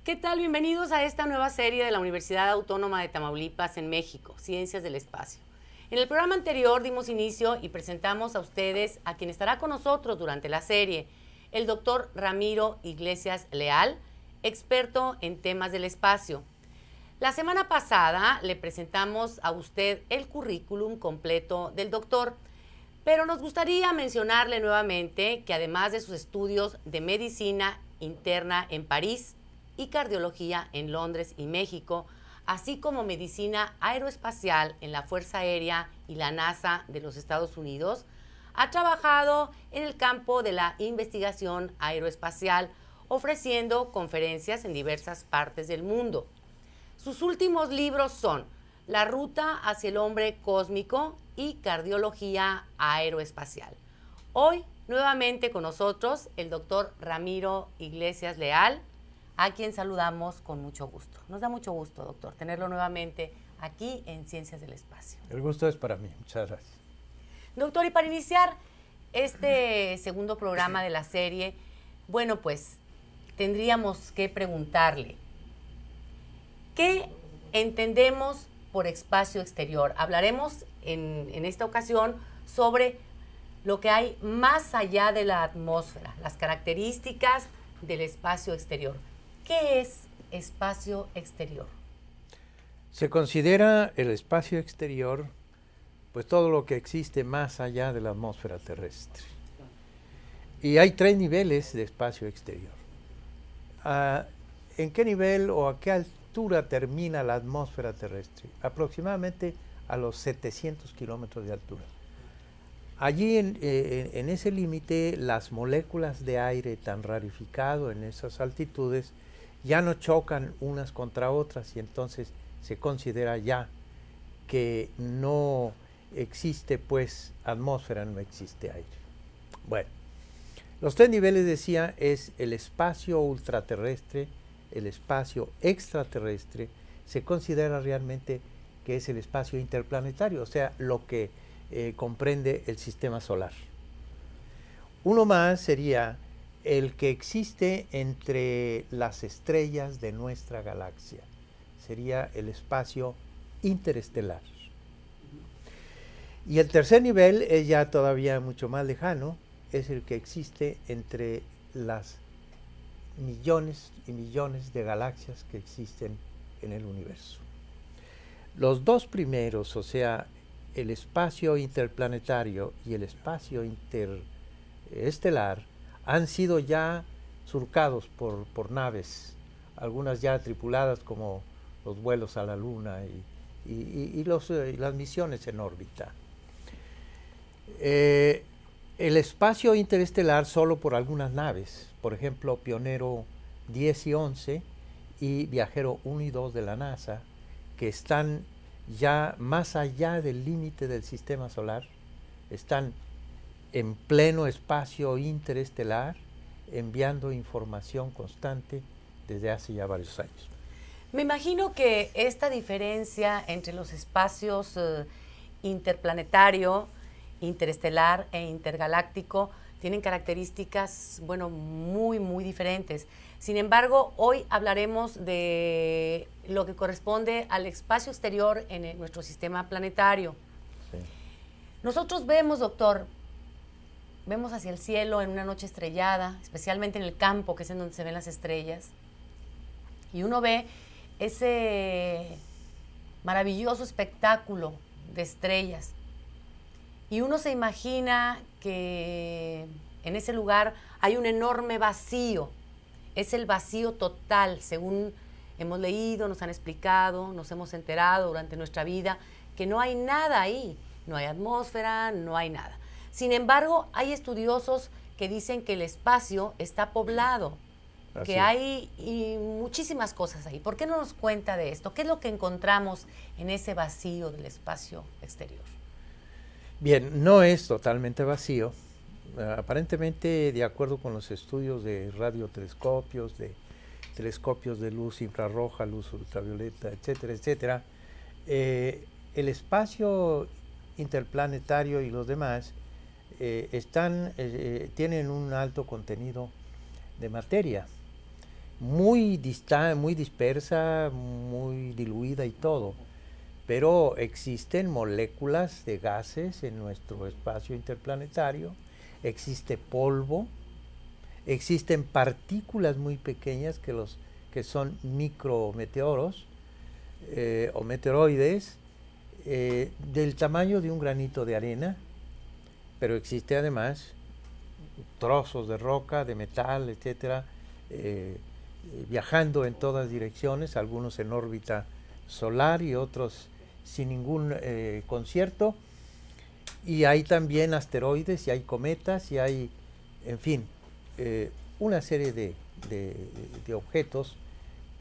¿Qué tal? Bienvenidos a esta nueva serie de la Universidad Autónoma de Tamaulipas en México, Ciencias del Espacio. En el programa anterior dimos inicio y presentamos a ustedes a quien estará con nosotros durante la serie, el doctor Ramiro Iglesias Leal, experto en temas del espacio. La semana pasada le presentamos a usted el currículum completo del doctor, pero nos gustaría mencionarle nuevamente que además de sus estudios de medicina interna en París y cardiología en Londres y México, así como medicina aeroespacial en la Fuerza Aérea y la NASA de los Estados Unidos, ha trabajado en el campo de la investigación aeroespacial, ofreciendo conferencias en diversas partes del mundo. Sus últimos libros son La ruta hacia el hombre cósmico y Cardiología aeroespacial. Hoy, nuevamente con nosotros, el doctor Ramiro Iglesias Leal, a quien saludamos con mucho gusto. Nos da mucho gusto, doctor, tenerlo nuevamente aquí en Ciencias del Espacio. El gusto es para mí. Muchas gracias. Doctor, y para iniciar este segundo programa de la serie, bueno, pues tendríamos que preguntarle, ¿qué entendemos por espacio exterior? Hablaremos en esta ocasión sobre lo que hay más allá de la atmósfera, las características del espacio exterior. ¿Qué es espacio exterior? Se considera el espacio exterior pues todo lo que existe más allá de la atmósfera terrestre. Y hay 3 niveles de espacio exterior. ¿En qué nivel o a qué altura termina la atmósfera terrestre? Aproximadamente a los 700 kilómetros de altura. Allí en ese límite las moléculas de aire tan rarificado en esas altitudes ya no chocan unas contra otras y entonces se considera ya que no existe pues atmósfera, no existe aire. Bueno, los 3 niveles decía es el espacio ultraterrestre, el espacio extraterrestre, se considera realmente que es el espacio interplanetario, o sea, lo que comprende el sistema solar. Uno más sería el que existe entre las estrellas de nuestra galaxia. Sería el espacio interestelar. Y el tercer nivel es ya todavía mucho más lejano, es el que existe entre las millones y millones de galaxias que existen en el universo. Los 2 primeros, o sea, el espacio interplanetario y el espacio interestelar, han sido ya surcados por naves, algunas ya tripuladas como los vuelos a la Luna y las misiones en órbita. El espacio interestelar solo por algunas naves, por ejemplo, Pionero 10 y 11 y Viajero 1 y 2 de la NASA, que están ya más allá del límite del sistema solar, están en pleno espacio interestelar, enviando información constante desde hace ya varios años. Me imagino que esta diferencia entre los espacios interplanetario, interestelar e intergaláctico tienen características, bueno, muy, muy diferentes. Sin embargo, hoy hablaremos de lo que corresponde al espacio exterior en nuestro sistema planetario. Sí. Nosotros vemos, doctor, vemos hacia el cielo en una noche estrellada, especialmente en el campo, que es en donde se ven las estrellas, y uno ve ese maravilloso espectáculo de estrellas. Y uno se imagina que en ese lugar hay un enorme vacío. Es el vacío total, según hemos leído, nos han explicado, nos hemos enterado durante nuestra vida, que no hay nada ahí. No hay atmósfera, no hay nada. Sin embargo, hay estudiosos que dicen que el espacio está poblado, que hay muchísimas cosas ahí. ¿Por qué no nos cuenta de esto? ¿Qué es lo que encontramos en ese vacío del espacio exterior? Bien, no es totalmente vacío. Aparentemente, de acuerdo con los estudios de radiotelescopios, de telescopios de luz infrarroja, luz ultravioleta, etcétera, etcétera, el espacio interplanetario y los demás tienen un alto contenido de materia muy muy dispersa, muy diluida y todo, pero existen moléculas de gases en nuestro espacio interplanetario, existe polvo, existen partículas muy pequeñas que son micrometeoros o meteoroides del tamaño de un granito de arena, pero existe además trozos de roca, de metal, etcétera, viajando en todas direcciones, algunos en órbita solar y otros sin ningún concierto. Y hay también asteroides, y hay cometas, y hay, en fin, una serie de objetos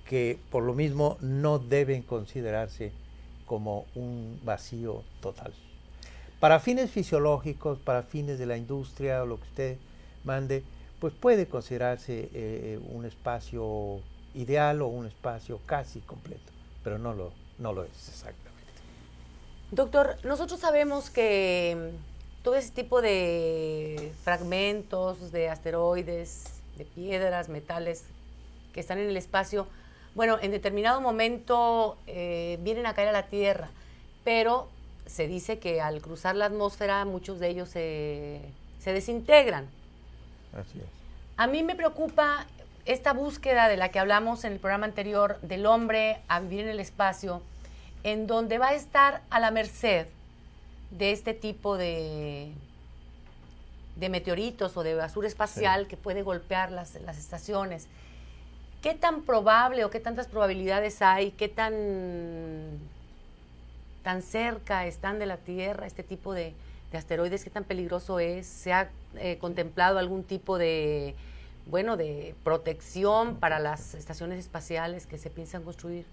que por lo mismo no deben considerarse como un vacío total. Para fines fisiológicos, para fines de la industria o lo que usted mande, pues puede considerarse un espacio ideal o un espacio casi completo, pero no lo es exactamente. Doctor, nosotros sabemos que todo ese tipo de fragmentos de asteroides, de piedras, metales que están en el espacio, bueno, en determinado momento vienen a caer a la Tierra, pero se dice que al cruzar la atmósfera muchos de ellos se desintegran. Así es. A mí me preocupa esta búsqueda de la que hablamos en el programa anterior del hombre a vivir en el espacio, en donde va a estar a la merced de este tipo de meteoritos o de basura espacial, sí, que puede golpear las estaciones. ¿Qué tan probable o qué tantas probabilidades hay, qué tan cerca están de la Tierra este tipo de asteroides, qué tan peligroso es? ¿Se ha contemplado algún tipo de protección para las estaciones espaciales que se piensan construir?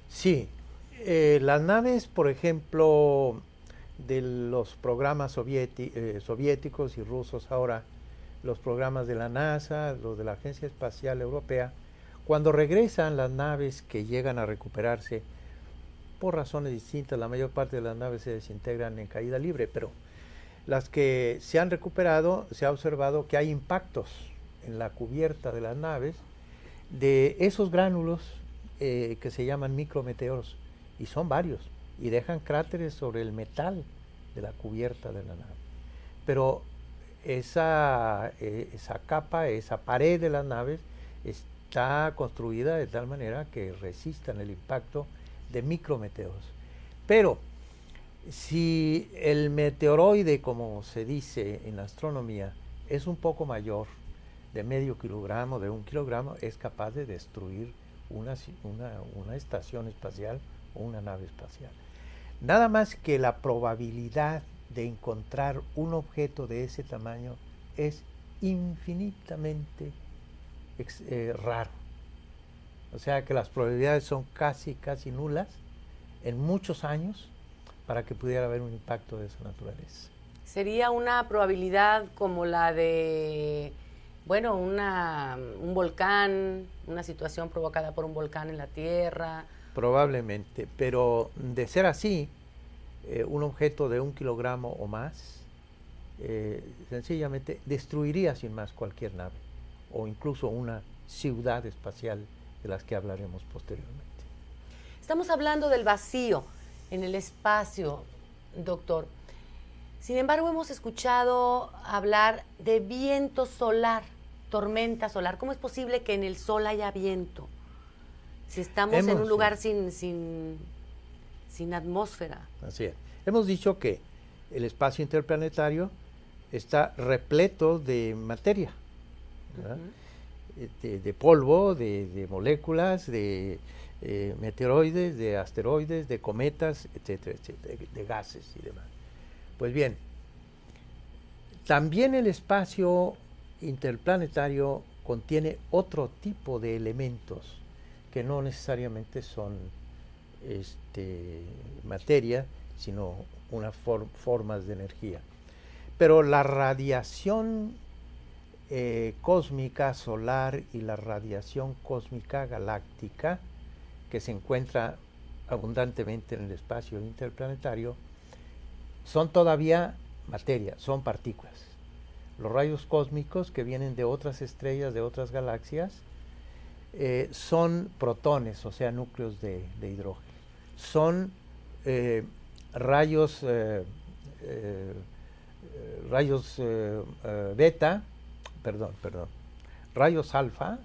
Sí, las naves, por ejemplo, de los programas soviéticos y rusos ahora, los programas de la NASA, los de la Agencia Espacial Europea, cuando regresan las naves que llegan a recuperarse, por razones distintas, la mayor parte de las naves se desintegran en caída libre, pero las que se han recuperado, se ha observado que hay impactos en la cubierta de las naves de esos gránulos que se llaman micrometeoros, y son varios, y dejan cráteres sobre el metal de la cubierta de la nave. Pero esa capa, esa pared de las naves está construida de tal manera que resistan el impacto de micrometeoros. Pero si el meteoroide, como se dice en astronomía, es un poco mayor, de medio kilogramo, de 1 kilogramo, es capaz de destruir una estación espacial o una nave espacial. Nada más que la probabilidad de encontrar un objeto de ese tamaño es infinitamente raro. O sea que las probabilidades son casi nulas en muchos años para que pudiera haber un impacto de esa naturaleza. ¿Sería una probabilidad como la de, un volcán, una situación provocada por un volcán en la Tierra? Probablemente, pero de ser así, un objeto de 1 kilogramo o más, sencillamente destruiría sin más cualquier nave, o incluso una ciudad espacial de las que hablaremos posteriormente. Estamos hablando del vacío en el espacio, doctor. Sin embargo, hemos escuchado hablar de viento solar, tormenta solar. ¿Cómo es posible que en el sol haya viento? Si estamos en un lugar sin atmósfera. Así es. Hemos dicho que el espacio interplanetario está repleto de materia, de polvo, de moléculas, de meteoroides, de asteroides, de cometas, etcétera, etcétera, de gases y demás. Pues bien, también el espacio interplanetario contiene otro tipo de elementos que no necesariamente son materia, sino unas formas de energía. Pero la radiación cósmica solar y la radiación cósmica galáctica, que se encuentra abundantemente en el espacio interplanetario, son todavía materia, son partículas. Los rayos cósmicos que vienen de otras estrellas, de otras galaxias, son protones, o sea, núcleos de hidrógeno. Son rayos beta, rayos alfa,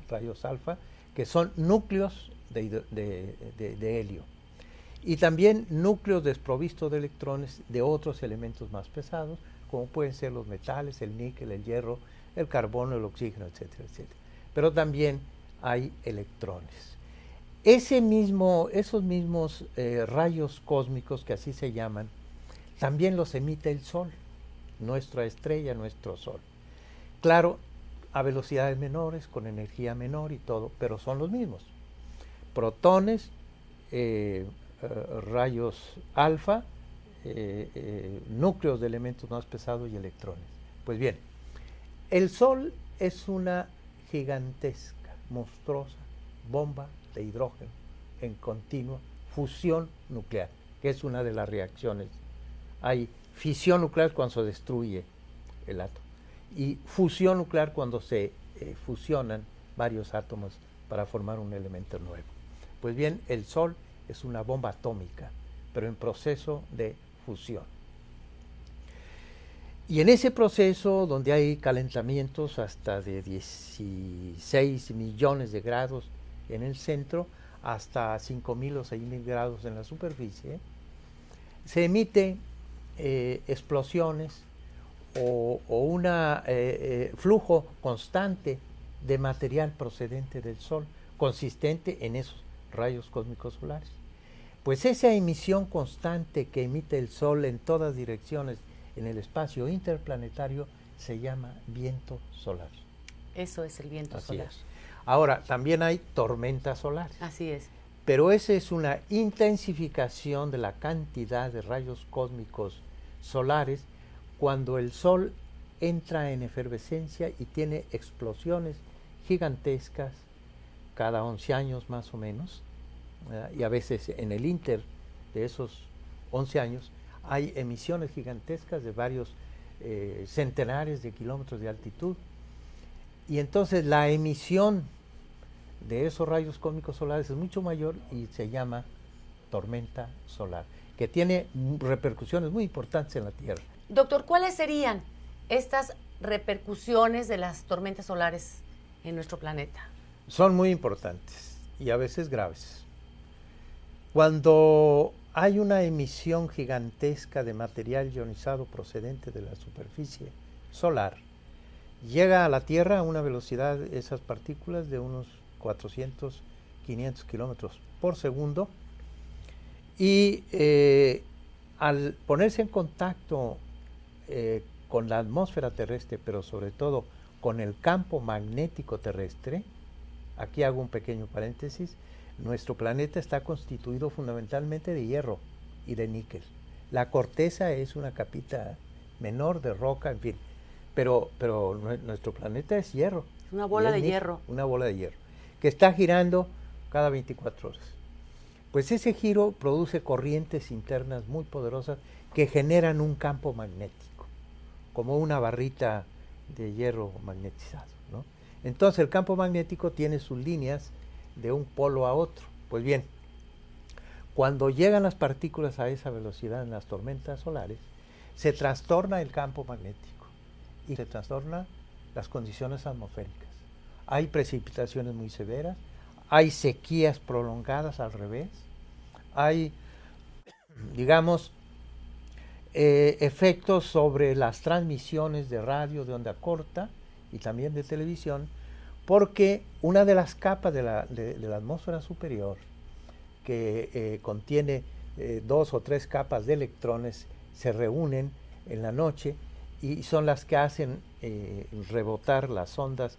que son núcleos de helio. Y también núcleos desprovistos de electrones de otros elementos más pesados, como pueden ser los metales, el níquel, el hierro, el carbono, el oxígeno, etcétera, etcétera. Pero también hay electrones. Esos mismos rayos cósmicos, que así se llaman, también los emite el Sol, nuestra estrella, nuestro Sol. Claro, a velocidades menores, con energía menor y todo, pero son los mismos. Protones, rayos alfa, núcleos de elementos más pesados y electrones. Pues bien, el Sol es una gigantesca, monstruosa bomba de hidrógeno en continua fusión nuclear, que es una de las reacciones. Hay fisión nuclear cuando se destruye el átomo y fusión nuclear cuando se fusionan varios átomos para formar un elemento nuevo. Pues bien, el Sol es una bomba atómica, pero en proceso de fusión. Y en ese proceso, donde hay calentamientos hasta de 16 millones de grados en el centro, hasta 5.000 o 6.000 grados en la superficie, se emite explosiones o un flujo constante de material procedente del Sol, consistente en esos rayos cósmicos solares. Pues esa emisión constante que emite el Sol en todas direcciones en el espacio interplanetario se llama viento solar. Eso es el viento solar. Es. Ahora, también hay tormentas solares. Así es. Pero esa es una intensificación de la cantidad de rayos cósmicos solares cuando el Sol entra en efervescencia y tiene explosiones gigantescas cada 11 años más o menos, y a veces en el inter de esos 11 años hay emisiones gigantescas de varios centenares de kilómetros de altitud, y entonces la emisión de esos rayos cósmicos solares es mucho mayor y se llama tormenta solar, que tiene repercusiones muy importantes en la Tierra. Doctor, ¿cuáles serían estas repercusiones de las tormentas solares en nuestro planeta? Son muy importantes y a veces graves. Cuando hay una emisión gigantesca de material ionizado procedente de la superficie solar, llega a la Tierra a una velocidad, esas partículas, de unos 400, 500 kilómetros por segundo, y al ponerse en contacto con la atmósfera terrestre, pero sobre todo con el campo magnético terrestre, aquí hago un pequeño paréntesis, nuestro planeta está constituido fundamentalmente de hierro y de níquel. La corteza es una capita menor de roca, en fin, pero nuestro planeta es hierro. Una bola de hierro. Una bola de hierro, que está girando cada 24 horas. Pues ese giro produce corrientes internas muy poderosas que generan un campo magnético, como una barrita de hierro magnetizado, ¿no? Entonces el campo magnético tiene sus líneas de un polo a otro. Pues bien, cuando llegan las partículas a esa velocidad en las tormentas solares, se trastorna el campo magnético y se trastornan las condiciones atmosféricas. Hay precipitaciones muy severas, hay sequías prolongadas al revés, hay, digamos, efectos sobre las transmisiones de radio de onda corta y también de televisión, porque una de las capas de la atmósfera superior, que contiene 2 o 3 capas de electrones, se reúnen en la noche y son las que hacen rebotar las ondas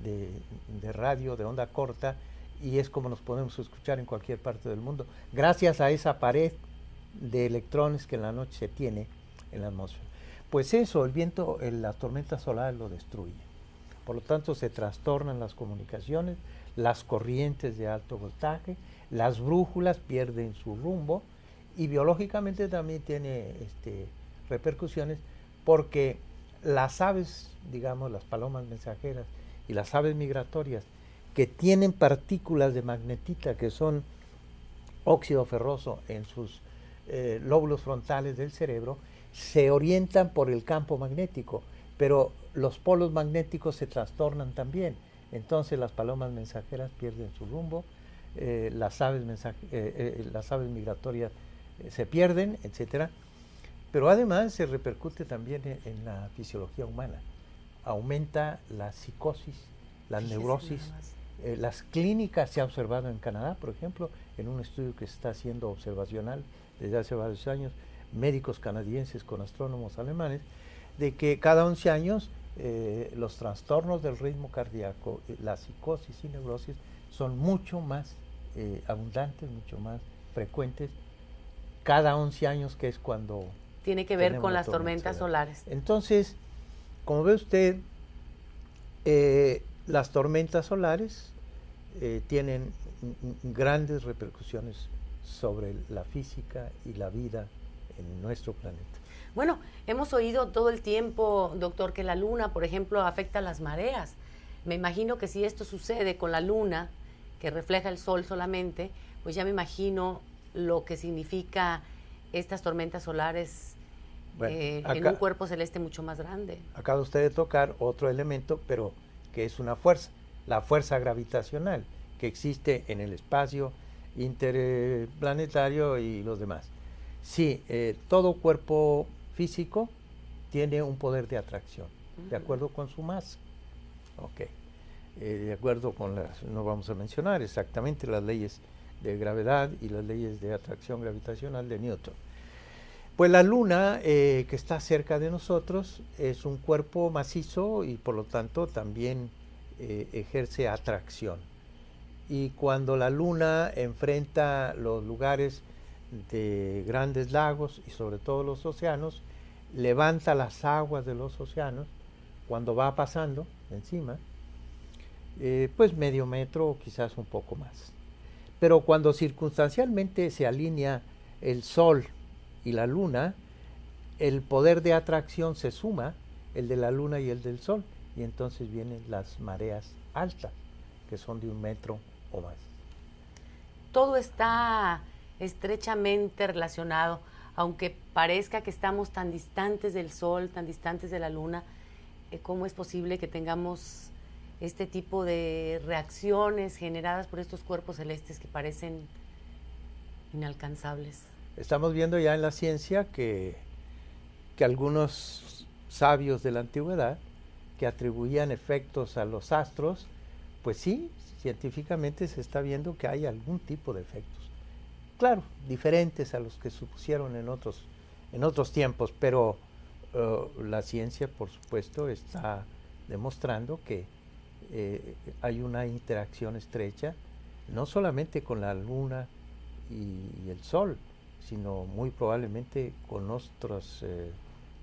de radio de onda corta, y es como nos podemos escuchar en cualquier parte del mundo, gracias a esa pared de electrones que en la noche se tiene en la atmósfera. Pues eso, el viento, la tormenta solar lo destruye. Por lo tanto, se trastornan las comunicaciones, las corrientes de alto voltaje, las brújulas pierden su rumbo, y biológicamente también tiene repercusiones, porque las aves, digamos, las palomas mensajeras y las aves migratorias que tienen partículas de magnetita, que son óxido ferroso en sus lóbulos frontales del cerebro, se orientan por el campo magnético, pero los polos magnéticos se trastornan también. Entonces las palomas mensajeras pierden su rumbo, las aves migratorias se pierden, etcétera. Pero además se repercute también en la fisiología humana. Aumenta la psicosis, la neurosis. Las clínicas se ha observado en Canadá, por ejemplo, en un estudio que se está haciendo observacional desde hace varios años, médicos canadienses con astrónomos alemanes, de que cada 11 años los trastornos del ritmo cardíaco, la psicosis y neurosis son mucho más abundantes, mucho más frecuentes cada 11 años, que es cuando tiene que ver con las tormentas solares. Entonces, como ve usted, las tormentas solares tienen grandes repercusiones sobre la física y la vida en nuestro planeta. Bueno, hemos oído todo el tiempo, doctor, que la luna, por ejemplo, afecta a las mareas. Me imagino que si esto sucede con la luna, que refleja el sol solamente, pues ya me imagino lo que significa estas tormentas solares en un cuerpo celeste mucho más grande. Acaba usted de tocar otro elemento, pero que es una fuerza, la fuerza gravitacional que existe en el espacio interplanetario y los demás. Sí, todo cuerpo físico tiene un poder de atracción, de acuerdo con su masa. Ok. De acuerdo con no vamos a mencionar exactamente las leyes de gravedad y las leyes de atracción gravitacional de Newton. Pues la luna, que está cerca de nosotros, es un cuerpo macizo y por lo tanto también ejerce atracción. Y cuando la luna enfrenta los lugares de grandes lagos y sobre todo los océanos, levanta las aguas de los océanos cuando va pasando encima, pues medio metro o quizás un poco más. Pero cuando circunstancialmente se alinea el Sol y la Luna, el poder de atracción se suma, el de la Luna y el del Sol, y entonces vienen las mareas altas, que son de 1 metro o más. Todo está estrechamente relacionado, aunque parezca que estamos tan distantes del Sol, tan distantes de la Luna. ¿Cómo es posible que tengamos este tipo de reacciones generadas por estos cuerpos celestes que parecen inalcanzables? Estamos viendo ya en la ciencia que algunos sabios de la antigüedad que atribuían efectos a los astros, pues sí, científicamente se está viendo que hay algún tipo de efectos. Claro, diferentes a los que supusieron en otros tiempos, pero la ciencia, por supuesto, está demostrando que hay una interacción estrecha, no solamente con la Luna y el Sol, sino muy probablemente con otros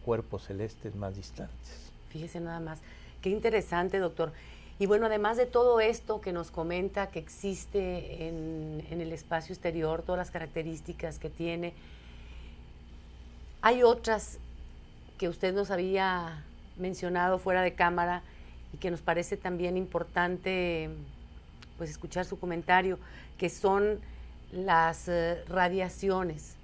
cuerpos celestes más distantes. Fíjese nada más, qué interesante, doctor. Y bueno, además de todo esto que nos comenta que existe en el espacio exterior, todas las características que tiene, hay otras que usted nos había mencionado fuera de cámara y que nos parece también importante pues escuchar su comentario, que son las radiaciones.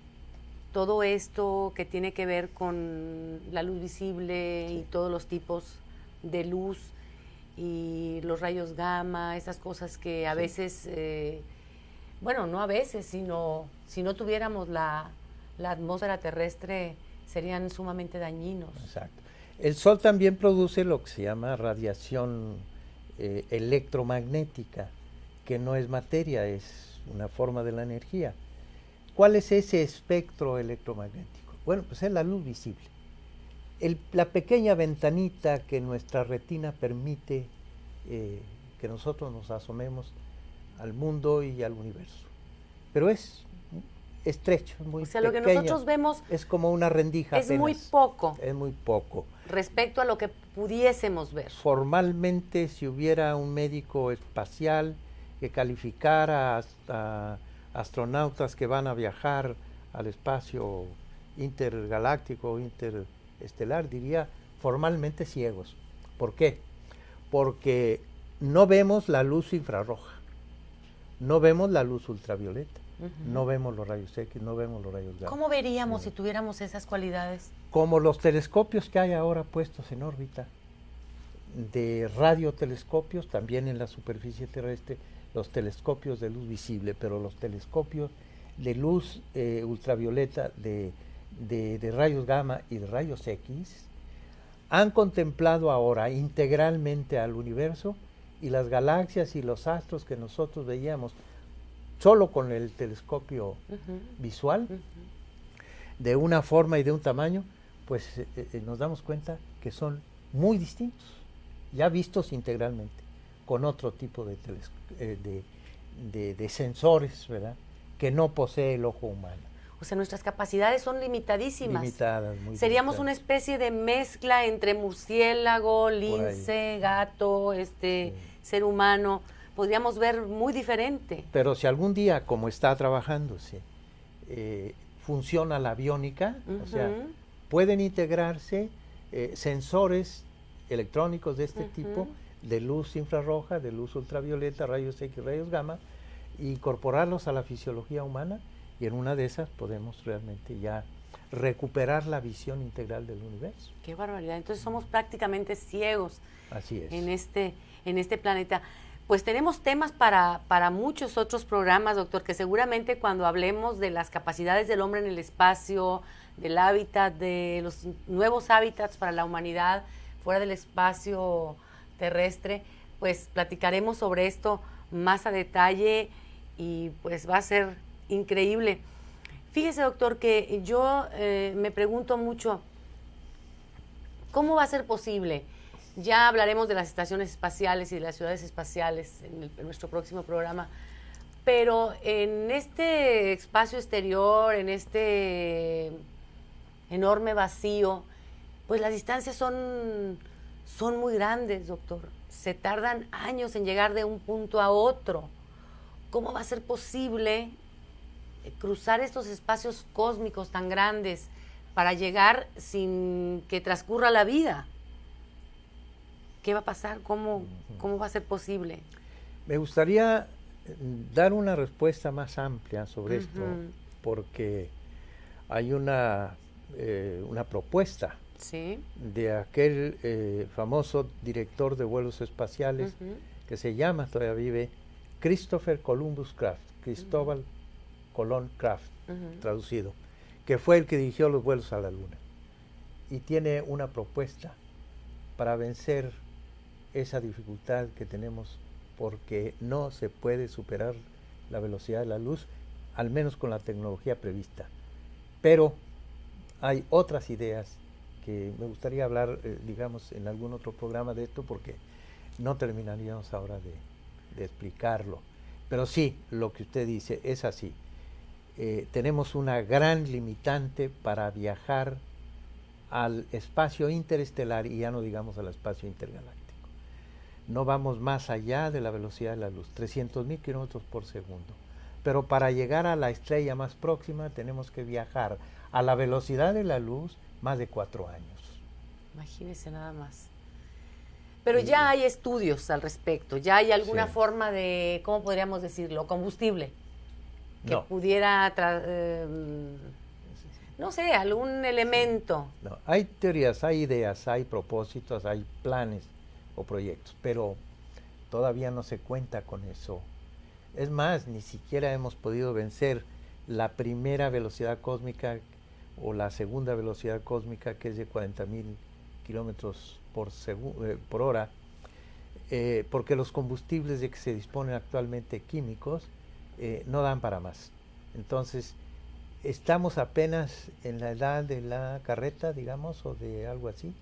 Todo esto que tiene que ver con la luz visible y todos los tipos de luz y los rayos gamma, esas cosas que a veces, bueno, no a veces, sino si no tuviéramos la atmósfera terrestre, serían sumamente dañinos. Exacto. El Sol también produce lo que se llama radiación electromagnética, que no es materia, es una forma de la energía. ¿Cuál es ese espectro electromagnético? Bueno, pues es la luz visible. La pequeña ventanita que nuestra retina permite que nosotros nos asomemos al mundo y al universo. Pero es estrecho, es muy pequeño. O sea, lo que nosotros vemos es como una rendija es apenas. muy poco. Es muy poco. Respecto a lo que pudiésemos ver. Formalmente, si hubiera un médico espacial que calificara a astronautas que van a viajar al espacio intergaláctico o interestelar, diría formalmente ciegos. ¿Por qué? Porque no vemos la luz infrarroja, no vemos la luz ultravioleta, no vemos los rayos X, no vemos los rayos gamma. ¿Cómo veríamos si tuviéramos esas cualidades? Como los telescopios que hay ahora puestos en órbita, de radiotelescopios, también en la superficie terrestre, los telescopios de luz visible, pero los telescopios de luz ultravioleta, de rayos gamma y de rayos X, han contemplado ahora integralmente al universo y las galaxias y los astros que nosotros veíamos solo con el telescopio visual, de una forma y de un tamaño, pues nos damos cuenta que son muy distintos, ya vistos integralmente, con otro tipo de sensores, ¿verdad?, que no posee el ojo humano. O sea, nuestras capacidades son limitadísimas. Limitadas, muy Seríamos limitadas. una especie de mezcla entre murciélago, lince, gato, ser humano. Podríamos ver muy diferente. Pero si algún día, como está trabajándose, funciona la aviónica, o sea, pueden integrarse sensores electrónicos de este tipo, de luz infrarroja, de luz ultravioleta, rayos X, rayos gamma, e incorporarlos a la fisiología humana, y en una de esas podemos realmente ya recuperar la visión integral del universo. Qué barbaridad. Entonces somos prácticamente ciegos. Así es. En este planeta. Pues tenemos temas para muchos otros programas, doctor, que seguramente cuando hablemos de las capacidades del hombre en el espacio, del hábitat, de los nuevos hábitats para la humanidad fuera del espacio terrestre, pues platicaremos sobre esto más a detalle y pues va a ser increíble. Fíjese, doctor, que yo me pregunto mucho, ¿cómo va a ser posible? Ya hablaremos de las estaciones espaciales y de las ciudades espaciales en nuestro próximo programa, pero en este espacio exterior, en este enorme vacío, pues las distancias son muy grandes, doctor. Se tardan años en llegar de un punto a otro. ¿Cómo va a ser posible cruzar estos espacios cósmicos tan grandes para llegar sin que transcurra la vida? ¿Qué va a pasar? ¿Cómo va a ser posible? Me gustaría dar una respuesta más amplia sobre esto, porque hay una propuesta de aquel famoso director de vuelos espaciales que se llama, todavía vive, Christopher Columbus Kraft, Cristóbal Colón Kraft, traducido, que fue el que dirigió los vuelos a la Luna. Y tiene una propuesta para vencer esa dificultad que tenemos, porque no se puede superar la velocidad de la luz, al menos con la tecnología prevista. Pero hay otras ideas que me gustaría hablar, digamos, en algún otro programa de esto, porque no terminaríamos ahora de explicarlo. Pero sí, lo que usted dice es así. Tenemos una gran limitante para viajar al espacio interestelar, y ya no digamos al espacio intergaláctico. No vamos más allá de la velocidad de la luz, 300.000 kilómetros por segundo. Pero para llegar a la estrella más próxima tenemos que viajar a la velocidad de la luz más de 4 años. Imagínese nada más. Pero ya hay estudios al respecto, ya hay alguna forma de, ¿cómo podríamos decirlo? Combustible que pudiera, no sé, algún elemento. No, hay teorías, hay ideas, hay propósitos, hay planes o proyectos, pero todavía no se cuenta con eso. Es más, ni siquiera hemos podido vencer la primera velocidad cósmica o la segunda velocidad cósmica, que es de 40.000 kilómetros por hora, porque los combustibles de que se disponen actualmente químicos no dan para más. Entonces, estamos apenas en la edad de la carreta, digamos, o de algo así,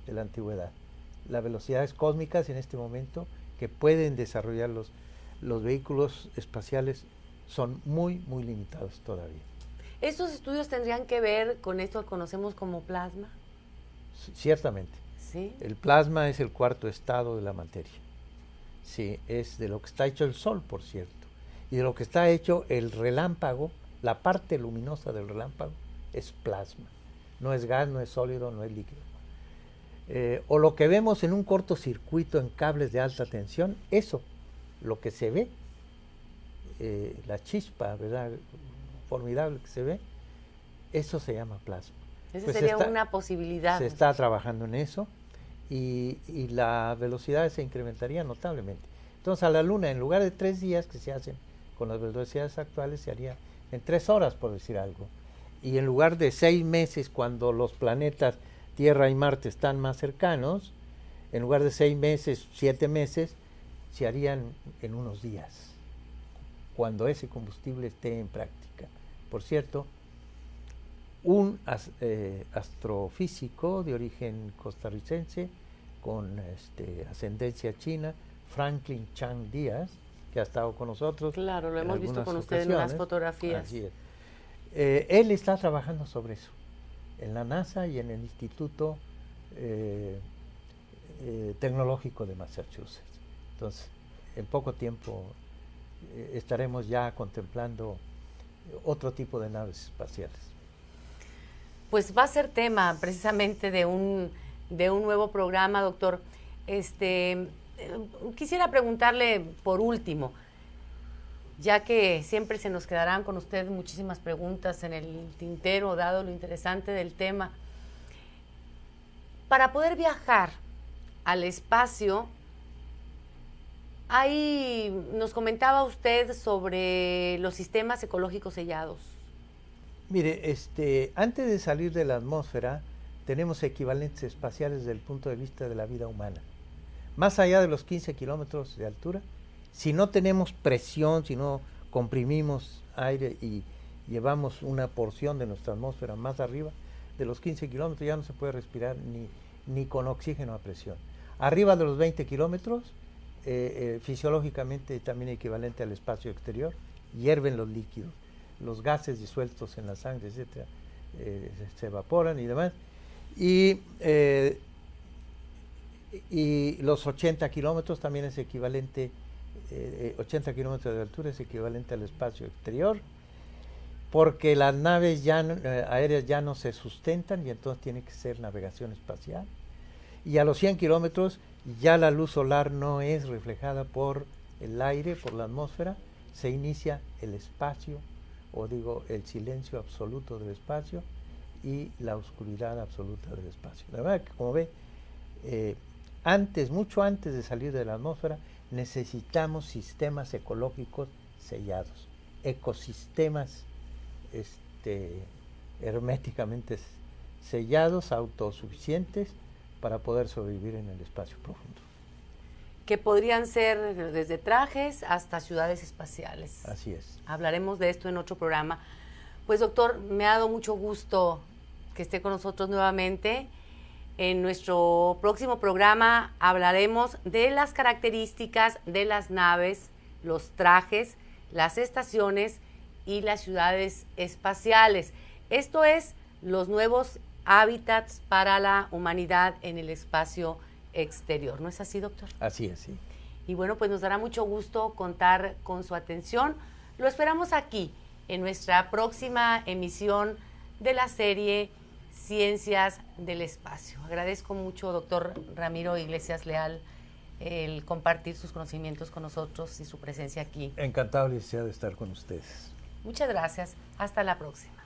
de la antigüedad. Las velocidades cósmicas en este momento que pueden desarrollar los vehículos espaciales son muy, muy limitados todavía. ¿Estos estudios tendrían que ver con esto que conocemos como plasma? Ciertamente. ¿Sí? El plasma es el cuarto estado de la materia. Sí, es de lo que está hecho el Sol, por cierto. Y de lo que está hecho el relámpago, la parte luminosa del relámpago, es plasma. No es gas, no es sólido, no es líquido. o lo que vemos en un cortocircuito en cables de alta tensión, eso, lo que se ve, la chispa, ¿verdad? Formidable que se ve, eso se llama plasma. Esa Pues sería una posibilidad. Se está trabajando en eso y la velocidad se incrementaría notablemente. Entonces a la Luna, en lugar de 3 días que se hacen con las velocidades actuales, se haría en 3 horas, por decir algo. Y en lugar de 6 meses, cuando los planetas Tierra y Marte están más cercanos, en lugar de 6 meses, 7 meses, se harían en unos días, cuando ese combustible esté en práctica. Por cierto, un astrofísico de origen costarricense con ascendencia china, Franklin Chang Díaz, que ha estado con nosotros. Claro, lo hemos visto con usted en unas fotografías. Así es. Él está trabajando sobre eso, en la NASA y en el Instituto Tecnológico de Massachusetts. Entonces, en poco tiempo estaremos ya contemplando otro tipo de naves espaciales. Pues va a ser tema precisamente de un nuevo programa, doctor. Quisiera preguntarle por último, ya que siempre se nos quedarán con usted muchísimas preguntas en el tintero, dado lo interesante del tema. Para poder viajar al espacio, ahí nos comentaba usted sobre los sistemas ecológicos sellados. Mire, antes de salir de la atmósfera, tenemos equivalentes espaciales desde el punto de vista de la vida humana. Más allá de los 15 kilómetros de altura, si no tenemos presión, si no comprimimos aire y llevamos una porción de nuestra atmósfera más arriba, de los 15 kilómetros ya no se puede respirar ni con oxígeno a presión. Arriba de los 20 kilómetros, fisiológicamente también equivalente al espacio exterior, hierven los líquidos, los gases disueltos en la sangre, etcétera, se evaporan y demás. Y los 80 kilómetros también es equivalente, 80 kilómetros de altura es equivalente al espacio exterior, porque las naves aéreas ya no se sustentan y entonces tiene que ser navegación espacial. Y a los 100 kilómetros ya la luz solar no es reflejada por el aire, por la atmósfera, se inicia el espacio, o digo, el silencio absoluto del espacio y la oscuridad absoluta del espacio. La verdad que, como ve, mucho antes de salir de la atmósfera, necesitamos sistemas ecológicos sellados, ecosistemas herméticamente sellados, autosuficientes, para poder sobrevivir en el espacio profundo. Que podrían ser desde trajes hasta ciudades espaciales. Así es. Hablaremos de esto en otro programa. Pues, doctor, me ha dado mucho gusto que esté con nosotros nuevamente. En nuestro próximo programa hablaremos de las características de las naves, los trajes, las estaciones y las ciudades espaciales. Esto es, los nuevos hábitats para la humanidad en el espacio exterior. ¿No es así, doctor? Así es, sí. Y bueno, pues nos dará mucho gusto contar con su atención. Lo esperamos aquí, en nuestra próxima emisión de la serie Ciencias del Espacio. Agradezco mucho, doctor Ramiro Iglesias Leal, el compartir sus conocimientos con nosotros y su presencia aquí. Encantado, licenciado, de estar con ustedes. Muchas gracias. Hasta la próxima.